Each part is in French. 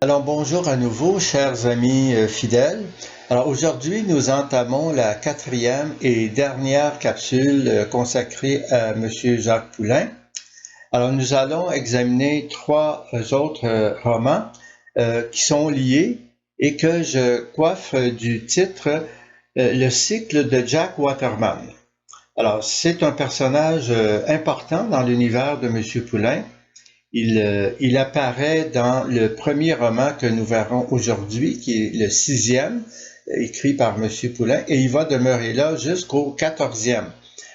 Alors bonjour à nouveau, chers amis fidèles. Alors aujourd'hui, nous entamons la quatrième et dernière capsule consacrée à Monsieur Jacques Poulain. Alors nous allons examiner trois autres romans qui sont liés et que je coiffe du titre Le cycle de Jack Waterman. Alors c'est un personnage important dans l'univers de Monsieur Poulain. Il apparaît dans le premier roman que nous verrons aujourd'hui, qui est le sixième, écrit par M. Poulain, et il va demeurer là jusqu'au 14e.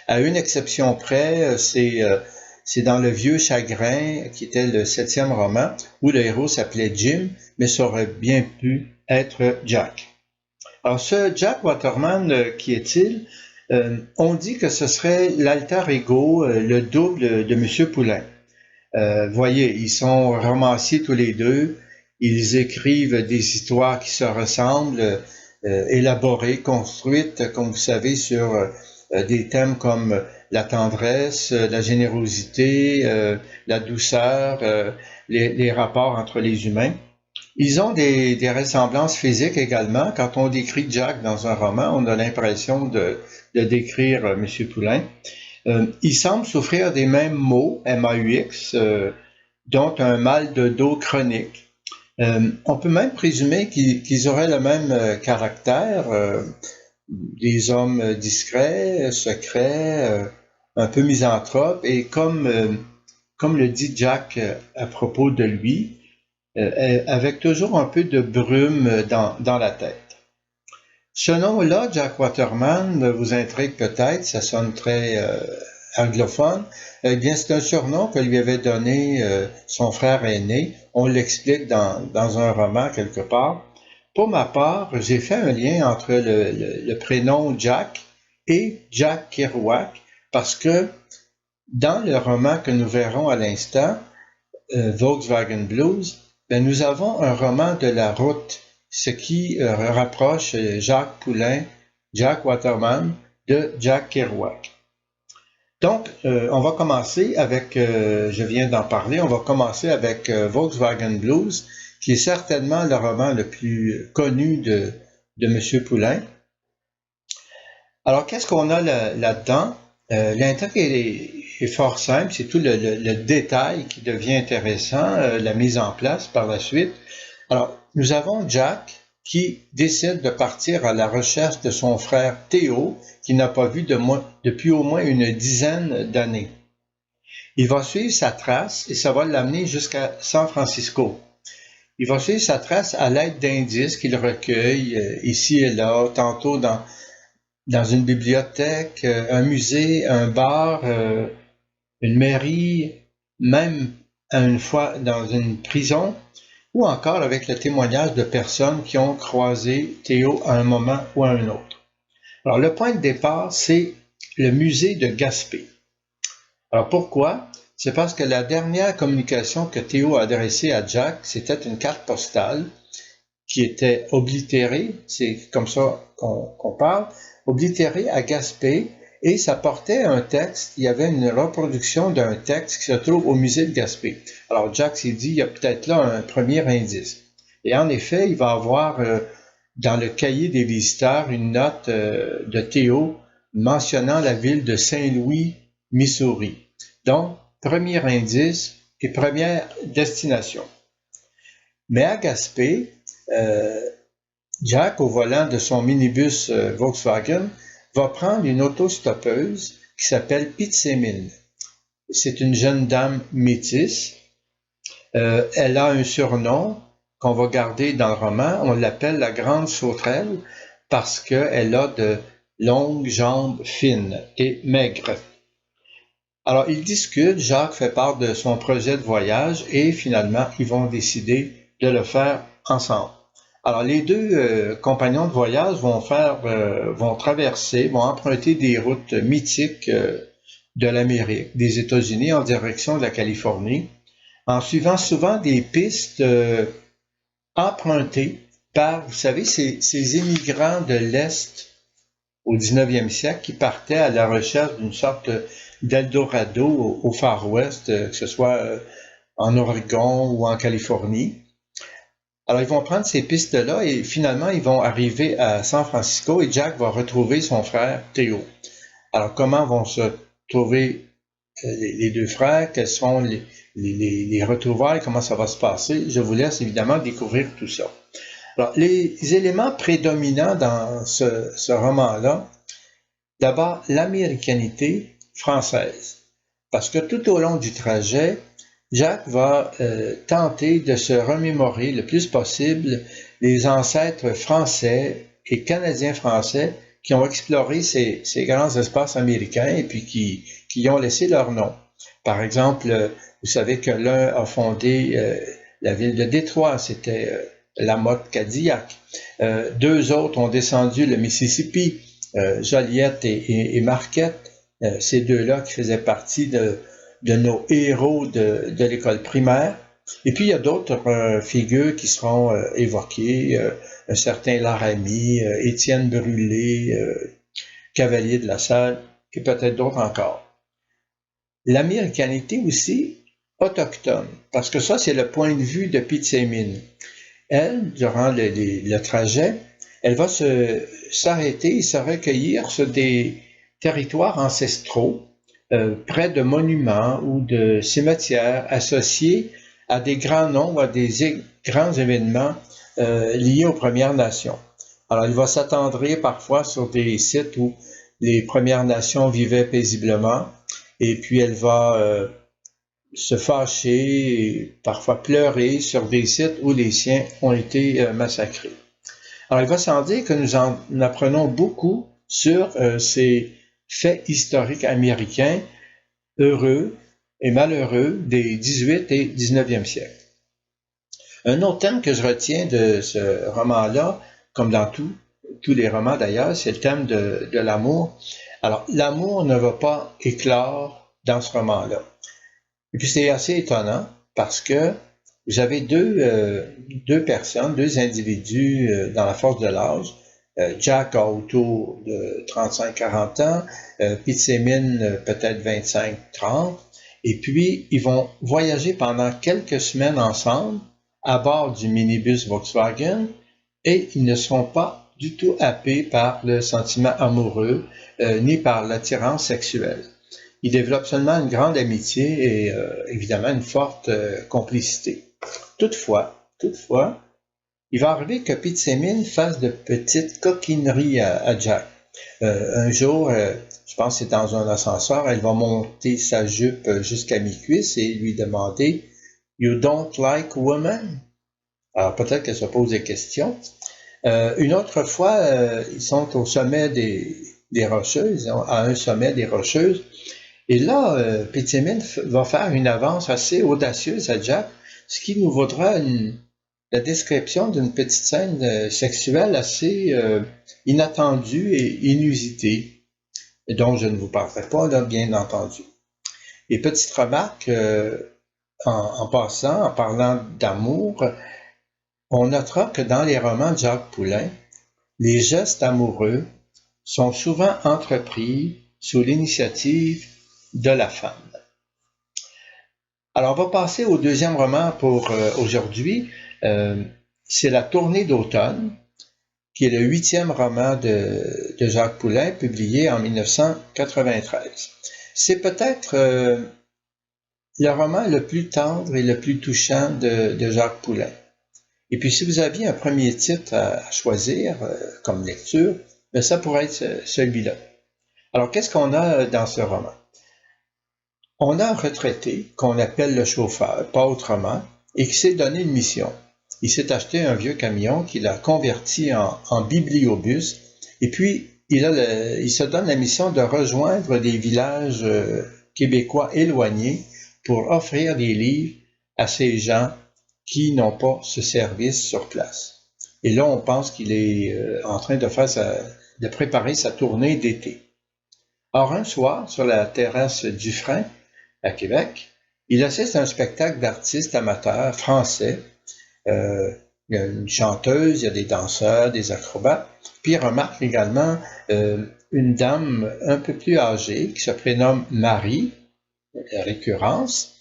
À une exception près, c'est dans Le Vieux Chagrin, qui était le septième roman, où le héros s'appelait Jim, mais ça aurait bien pu être Jack. Alors ce Jack Waterman, qui est-il? On dit que ce serait l'alter ego, le double de M. Poulain. Voyez, ils sont romanciers tous les deux. Ils écrivent des histoires qui se ressemblent, élaborées, construites, comme vous savez, sur des thèmes comme la tendresse, la générosité, la douceur, les rapports entre les humains. Ils ont des ressemblances physiques également. Quand on décrit Jack dans un roman, on a l'impression de décrire M. Poulain. Il semble souffrir des mêmes maux, MAUX, dont un mal de dos chronique. On peut même présumer qu'ils auraient le même caractère, des hommes discrets, secrets, un peu misanthropes, et comme le dit Jack à propos de lui, avec toujours un peu de brume dans la tête. Ce nom-là, Jack Waterman, vous intrigue peut-être, ça sonne très anglophone. Eh bien, c'est un surnom que lui avait donné son frère aîné. On l'explique dans un roman quelque part. Pour ma part, j'ai fait un lien entre le prénom Jack et Jack Kerouac parce que dans le roman que nous verrons à l'instant, Volkswagen Blues, ben, nous avons un roman de la route, ce qui rapproche Jacques Poulain, Jack Waterman de Jack Kerouac. Donc, on va commencer avec, je viens d'en parler, on va commencer avec Volkswagen Blues, qui est certainement le roman le plus connu de M. Poulain. Alors, qu'est-ce qu'on a là-dedans? L'intrigue est fort simple, c'est tout le détail qui devient intéressant, la mise en place par la suite. Alors, nous avons Jack qui décide de partir à la recherche de son frère Théo, qu'il n'a pas vu depuis au moins une dizaine d'années. Il va suivre sa trace et ça va l'amener jusqu'à San Francisco. Il va suivre sa trace à l'aide d'indices qu'il recueille ici et là, tantôt dans une bibliothèque, un musée, un bar, une mairie, même une fois dans une prison, ou encore avec le témoignage de personnes qui ont croisé Théo à un moment ou à un autre. Alors le point de départ, c'est le musée de Gaspé. Alors pourquoi? C'est parce que la dernière communication que Théo a adressée à Jack, c'était une carte postale qui était oblitérée, c'est comme ça qu'on parle, oblitérée à Gaspé, et ça portait un texte, il y avait une reproduction d'un texte qui se trouve au musée de Gaspé. Alors Jack s'est dit, il y a peut-être là un premier indice. Et en effet, il va avoir dans le cahier des visiteurs une note de Théo mentionnant la ville de Saint-Louis, Missouri. Donc, premier indice et première destination. Mais à Gaspé, Jack, au volant de son minibus Volkswagen, va prendre une autostoppeuse qui s'appelle Pitsémine. C'est une jeune dame métisse. Elle a un surnom qu'on va garder dans le roman. On l'appelle la grande sauterelle parce qu'elle a de longues jambes fines et maigres. Alors, ils discutent, Jacques fait part de son projet de voyage et finalement, ils vont décider de le faire ensemble. Alors, les deux compagnons de voyage vont traverser, vont emprunter des routes mythiques de l'Amérique, des États-Unis en direction de la Californie, en suivant souvent des pistes empruntées par, vous savez, ces immigrants de l'Est au 19e siècle qui partaient à la recherche d'une sorte d'Eldorado au Far West, que ce soit en Oregon ou en Californie. Alors, ils vont prendre ces pistes-là et finalement, ils vont arriver à San Francisco et Jack va retrouver son frère Théo. Alors, comment vont se trouver les deux frères? Quels sont les retrouvailles? Comment ça va se passer? Je vous laisse évidemment découvrir tout ça. Alors, les éléments prédominants dans ce roman-là, d'abord, l'américanité française. Parce que tout au long du trajet, Jack va tenter de se remémorer le plus possible les ancêtres français et canadiens français qui ont exploré ces grands espaces américains et puis qui y ont laissé leur nom. Par exemple, vous savez que l'un a fondé la ville de Détroit, c'était Lamotte Cadillac. Deux autres ont descendu le Mississippi, Joliette et Marquette. Ces deux-là qui faisaient partie de nos héros de l'école primaire. Et puis, il y a d'autres figures qui seront évoquées, un certain Laramie, Étienne Brûlé, Cavalier de la Salle, et peut-être d'autres encore. L'américanité aussi autochtone, parce que ça, c'est le point de vue de Pitsémine. Elle, durant le trajet, elle va s'arrêter et se recueillir sur des territoires ancestraux, près de monuments ou de cimetières associés à des grands noms, à des grands événements liés aux Premières Nations. Alors, il va s'attendrir parfois sur des sites où les Premières Nations vivaient paisiblement, et puis elle va se fâcher, et parfois pleurer sur des sites où les siens ont été massacrés. Alors, il va sans dire que nous en apprenons beaucoup sur ces faits historiques américains heureux et malheureux des 18 et 19e siècles. Un autre thème que je retiens de ce roman-là, comme dans tous les romans d'ailleurs, c'est le thème de l'amour. Alors, l'amour ne va pas éclore dans ce roman-là. Et puis, c'est assez étonnant parce que vous avez deux personnes, deux individus dans la force de l'âge. Jack a autour de 35-40 ans, Pitsémine peut-être 25-30, et puis ils vont voyager pendant quelques semaines ensemble à bord du minibus Volkswagen et ils ne seront pas du tout happés par le sentiment amoureux ni par l'attirance sexuelle. Ils développent seulement une grande amitié et évidemment une forte complicité. Toutefois, il va arriver que Pitsémine fasse de petites coquineries à Jack. Un jour, je pense que c'est dans un ascenseur, elle va monter sa jupe jusqu'à mi-cuisse et lui demander « You don't like women? » Alors peut-être qu'elle se pose des questions. Une autre fois, ils sont au sommet des Rocheuses, à un sommet des Rocheuses, et là, Pitsémine va faire une avance assez audacieuse à Jack, ce qui nous vaudra la description d'une petite scène sexuelle assez inattendue et inusitée, et dont je ne vous parlerai pas, là, bien entendu. Et petite remarque, en passant, en parlant d'amour, on notera que dans les romans de Jacques Poulain, les gestes amoureux sont souvent entrepris sous l'initiative de la femme. Alors, on va passer au deuxième roman pour aujourd'hui. C'est La Tournée d'automne, qui est le 8e roman de Jacques Poulain, publié en 1993. C'est peut-être le roman le plus tendre et le plus touchant de Jacques Poulain. Et puis, si vous aviez un premier titre à choisir comme lecture, bien, ça pourrait être celui-là. Alors, qu'est-ce qu'on a dans ce roman? On a un retraité qu'on appelle le chauffeur, pas autrement, et qui s'est donné une mission. Il s'est acheté un vieux camion qu'il a converti en bibliobus, et puis il se donne la mission de rejoindre des villages québécois éloignés pour offrir des livres à ces gens qui n'ont pas ce service sur place. Et là, on pense qu'il est en train de préparer sa tournée d'été. Or, un soir, sur la terrasse du Frein, à Québec, il assiste à un spectacle d'artistes amateurs français. Il y a une chanteuse, il y a des danseurs, des acrobates. Puis il remarque également une dame un peu plus âgée qui se prénomme Marie, récurrence,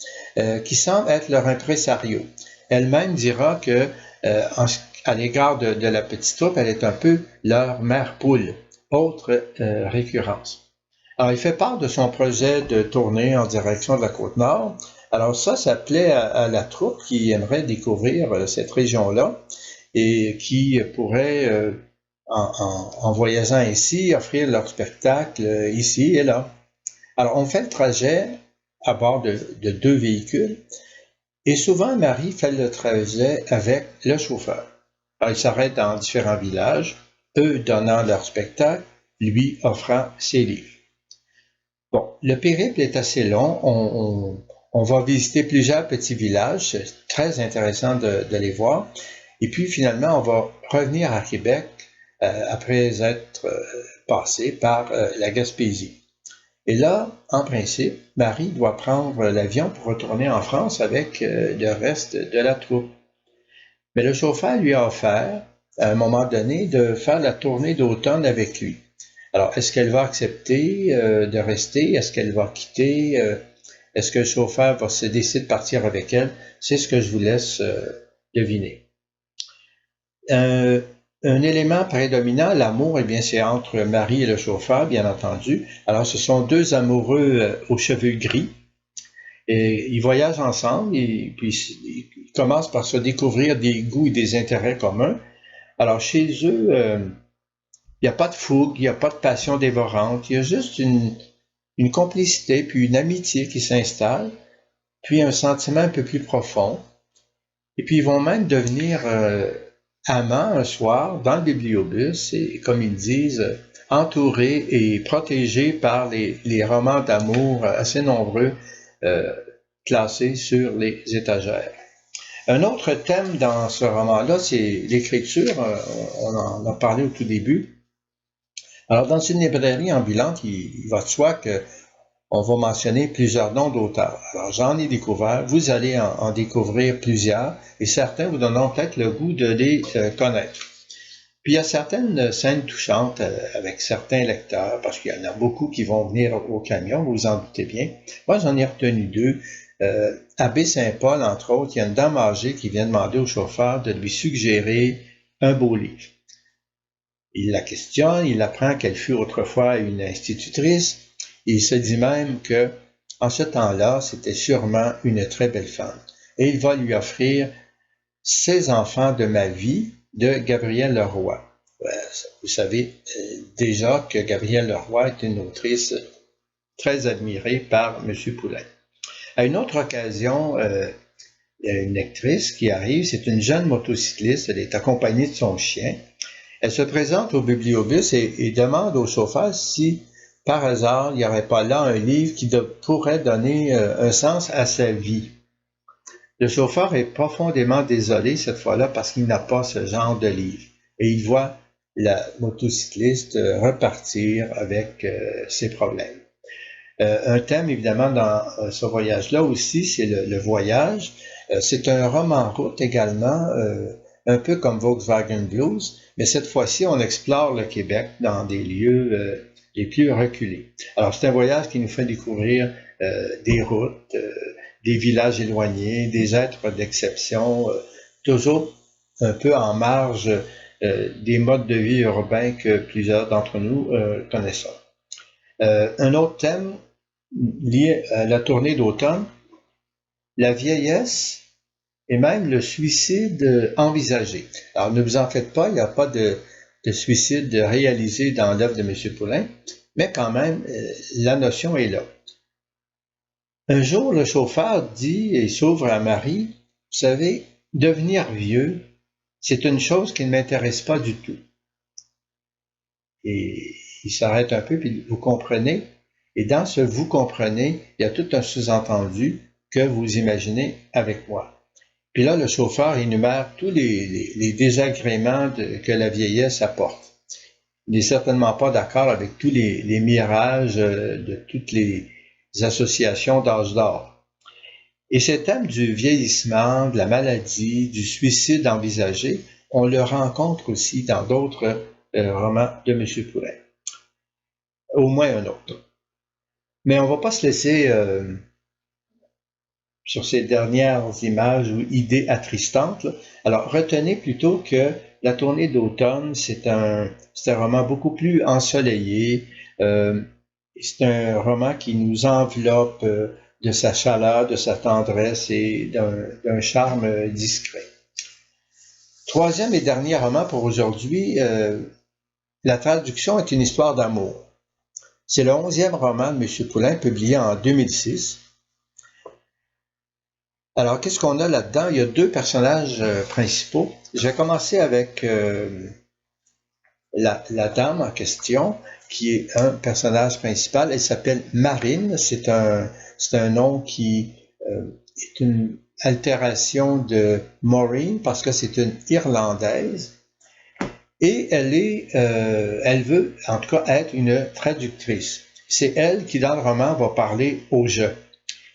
qui semble être leur impresario. Elle-même dira que à l'égard de la petite troupe, elle est un peu leur mère poule. Autre récurrence. Alors, il fait part de son projet de tournée en direction de la Côte-Nord. Alors ça plaît à la troupe qui aimerait découvrir cette région-là et qui pourrait, en voyageant ici, offrir leur spectacle ici et là. Alors, on fait le trajet à bord de 2 véhicules et souvent, Marie fait le trajet avec le chauffeur. Alors, il s'arrête dans différents villages, eux donnant leur spectacle, lui offrant ses livres. Bon, le périple est assez long. On va visiter plusieurs petits villages. C'est très intéressant de les voir. Et puis, finalement, on va revenir à Québec après être passé par la Gaspésie. Et là, en principe, Marie doit prendre l'avion pour retourner en France avec le reste de la troupe. Mais le chauffeur lui a offert, à un moment donné, de faire la tournée d'automne avec lui. Alors, est-ce qu'elle va accepter de rester? Est-ce qu'elle va quitter? Est-ce que le chauffeur va se décider de partir avec elle? C'est ce que je vous laisse deviner. Un élément prédominant, l'amour, eh bien, c'est entre Marie et le chauffeur, bien entendu. Alors, ce sont 2 amoureux aux cheveux gris. Et ils voyagent ensemble et puis ils commencent par se découvrir des goûts et des intérêts communs. Alors, chez eux, il n'y a pas de fougue, il n'y a pas de passion dévorante, il y a juste une complicité, puis une amitié qui s'installe, puis un sentiment un peu plus profond. Et puis ils vont même devenir amants un soir dans le bibliobus, et comme ils disent, entourés et protégés par les romans d'amour assez nombreux classés sur les étagères. Un autre thème dans ce roman-là, c'est l'écriture. On en a parlé au tout début. Alors, dans une librairie ambulante, il va de soi qu'on va mentionner plusieurs noms d'auteurs. Alors, j'en ai découvert, vous allez en découvrir plusieurs, et certains vous donneront peut-être le goût de les connaître. Puis, il y a certaines scènes touchantes avec certains lecteurs, parce qu'il y en a beaucoup qui vont venir au camion, vous vous en doutez bien. Moi, j'en ai retenu 2. À Baie-Saint-Paul, entre autres, il y a une dame âgée qui vient demander au chauffeur de lui suggérer un beau livre. Il la questionne, il apprend qu'elle fut autrefois une institutrice, et il se dit même que, en ce temps-là, c'était sûrement une très belle femme. Et il va lui offrir 16 enfants de ma vie de Gabrielle Leroy. Vous savez déjà que Gabrielle Leroy est une autrice très admirée par M. Poulain. À une autre occasion, il y a une lectrice qui arrive, c'est une jeune motocycliste, elle est accompagnée de son chien. Elle se présente au bibliobus et demande au chauffeur si, par hasard, il n'y aurait pas là un livre qui pourrait donner un sens à sa vie. Le chauffeur est profondément désolé cette fois-là parce qu'il n'a pas ce genre de livre. Et il voit la motocycliste repartir avec ses problèmes. Un thème, évidemment, dans ce voyage-là aussi, c'est le voyage. C'est un roman route également, un peu comme Volkswagen Blues, mais cette fois-ci, on explore le Québec dans des lieux les plus reculés. Alors, c'est un voyage qui nous fait découvrir des routes, des villages éloignés, des êtres d'exception, toujours un peu en marge des modes de vie urbains que plusieurs d'entre nous connaissons. Un autre thème lié à la tournée d'automne, la vieillesse et même le suicide envisagé. Alors, ne vous en faites pas, il n'y a pas de suicide réalisé dans l'œuvre de M. Poulain, mais quand même, la notion est là. Un jour, le chauffeur dit et s'ouvre à Marie, vous savez, devenir vieux, c'est une chose qui ne m'intéresse pas du tout. Et il s'arrête un peu, puis vous comprenez. Et dans ce vous comprenez, il y a tout un sous-entendu que vous imaginez avec moi. Puis là, le chauffeur énumère tous les désagréments que la vieillesse apporte. Il n'est certainement pas d'accord avec tous les mirages de toutes les associations d'âge d'or. Et ce thème du vieillissement, de la maladie, du suicide envisagé, on le rencontre aussi dans d'autres romans de M. Poulain. Au moins un autre. Mais on ne va pas se laisser sur ces dernières images ou idées attristantes. Là. Alors, retenez plutôt que La tournée d'automne, c'est un roman beaucoup plus ensoleillé. C'est un roman qui nous enveloppe de sa chaleur, de sa tendresse et d'un charme discret. Troisième et dernier roman pour aujourd'hui, La traduction est une histoire d'amour. C'est le 11e roman de M. Poulain, publié en 2006. Alors, qu'est-ce qu'on a là-dedans? Il y a deux personnages principaux. Je vais commencer avec la dame en question, qui est un personnage principal. Elle s'appelle Marine. C'est un nom qui est une altération de Maureen, parce que c'est une Irlandaise. Et elle veut, en tout cas, être une traductrice. C'est elle qui, dans le roman, va parler au jeu.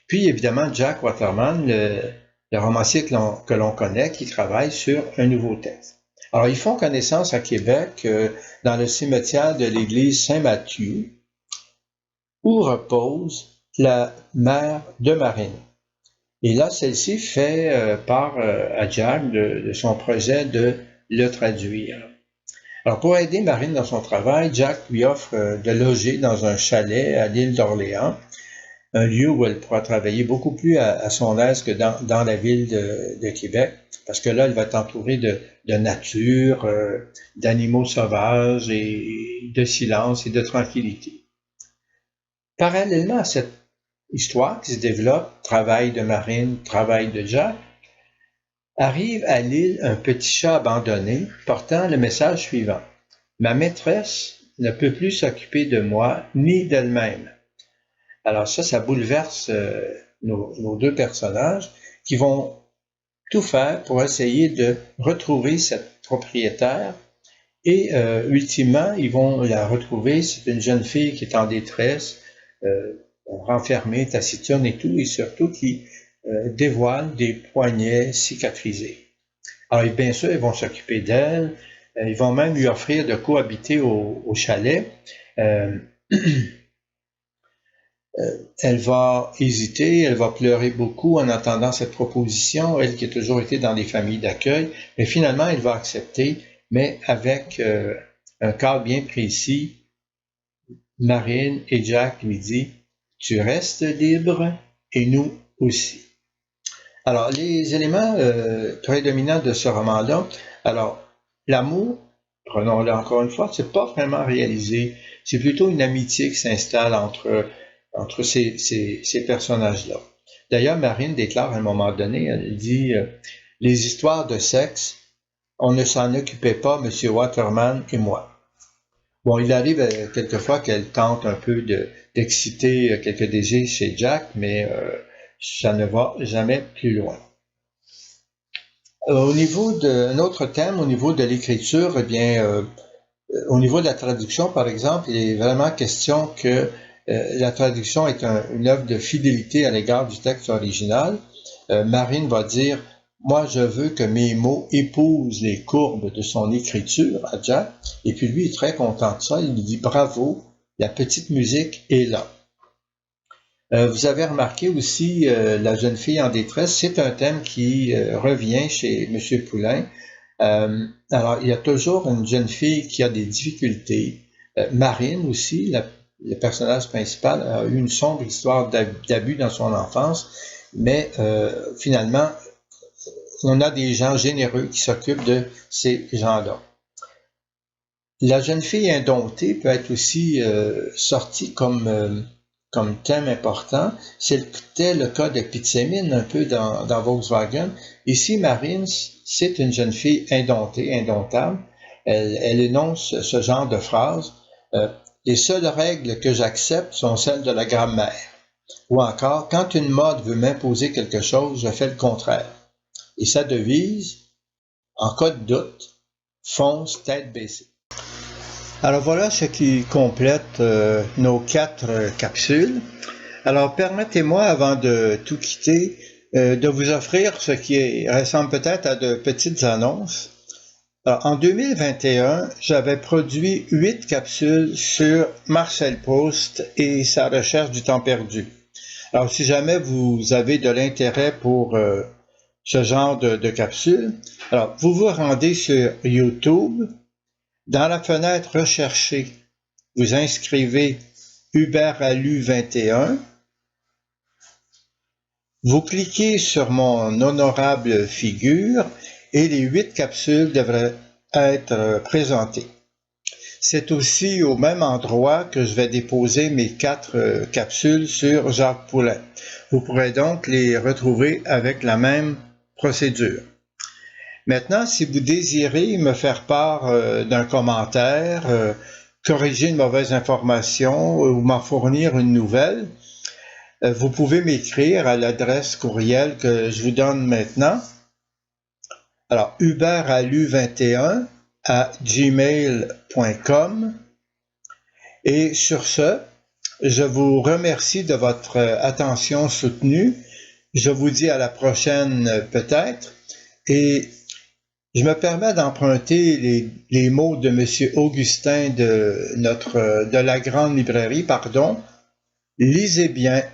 Puis, évidemment, Jack Waterman, le romancier que l'on connaît, qui travaille sur un nouveau texte. Alors, ils font connaissance à Québec, dans le cimetière de l'église Saint-Mathieu, où repose la mère de Marine. Et là, celle-ci fait part à Jack de son projet de le traduire. Alors, pour aider Marine dans son travail, Jack lui offre de loger dans un chalet à l'île d'Orléans, un lieu où elle pourra travailler beaucoup plus à son aise que dans la ville de Québec, parce que là, elle va être entourée de nature, d'animaux sauvages et de silence et de tranquillité. Parallèlement à cette histoire qui se développe, travail de Marine, travail de Jack, arrive à l'île un petit chat abandonné portant le message suivant. Ma maîtresse ne peut plus s'occuper de moi ni d'elle-même. Alors ça bouleverse nos deux personnages qui vont tout faire pour essayer de retrouver cette propriétaire et ultimement, ils vont la retrouver. C'est une jeune fille qui est en détresse, renfermée, taciturne et tout, et surtout qui dévoile des poignets cicatrisés. Alors bien sûr, ils vont s'occuper d'elle, ils vont même lui offrir de cohabiter au chalet. Elle va hésiter, elle va pleurer beaucoup en entendant cette proposition, elle qui a toujours été dans les familles d'accueil, mais finalement elle va accepter, mais avec un cadre bien précis. Marine et Jack lui dit « Tu restes libre et nous aussi ». Alors, les éléments prédominants de ce roman-là, alors, l'amour, prenons-le encore une fois, c'est pas vraiment réalisé, c'est plutôt une amitié qui s'installe entre ces personnages-là. D'ailleurs, Marine déclare à un moment donné, elle dit les histoires de sexe, on ne s'en occupait pas, M. Waterman et moi. Bon, il arrive quelquefois qu'elle tente un peu d'exciter quelques désirs chez Jack, mais ça ne va jamais plus loin. Au niveau d'un autre thème, au niveau de l'écriture, eh bien, au niveau de la traduction, par exemple, il est vraiment question que la traduction est une œuvre de fidélité à l'égard du texte original. Marine va dire « Moi, je veux que mes mots épousent les courbes de son écriture à Jack. » Et puis lui est très content de ça. Il lui dit « Bravo, la petite musique est là. » Vous avez remarqué aussi la jeune fille en détresse. C'est un thème qui revient chez M. Poulain. Alors, il y a toujours une jeune fille qui a des difficultés. Marine aussi, le personnage principal, a eu une sombre histoire d'abus dans son enfance, mais finalement, on a des gens généreux qui s'occupent de ces gens-là. La jeune fille indomptée peut être aussi sortie comme thème important. C'était le cas de Pizzemine un peu dans Volkswagen. Ici, Marine, c'est une jeune fille indomptée, indomptable. Elle énonce ce genre de phrase. Les seules règles que j'accepte sont celles de la grammaire. Ou encore, quand une mode veut m'imposer quelque chose, je fais le contraire. Et sa devise, en cas de doute, fonce tête baissée. Alors voilà ce qui complète nos 4 capsules. Alors permettez-moi, avant de tout quitter, de vous offrir ce qui ressemble peut-être à de petites annonces. Alors, en 2021, j'avais produit 8 capsules sur Marcel Proust et sa recherche du temps perdu. Alors, si jamais vous avez de l'intérêt pour ce genre de capsule, alors vous vous rendez sur YouTube, dans la fenêtre Rechercher, vous inscrivez Hubert Alu 21, vous cliquez sur mon honorable figure et les 8 capsules devraient être présentées. C'est aussi au même endroit que je vais déposer mes 4 capsules sur Jacques Poulain. Vous pourrez donc les retrouver avec la même procédure. Maintenant, si vous désirez me faire part d'un commentaire, corriger une mauvaise information ou m'en fournir une nouvelle, vous pouvez m'écrire à l'adresse courriel que je vous donne maintenant. Alors, hubertalu21@gmail.com. Et sur ce, je vous remercie de votre attention soutenue. Je vous dis à la prochaine peut-être. Et je me permets d'emprunter les mots de M. Augustin de la Grande Librairie, pardon. Lisez bien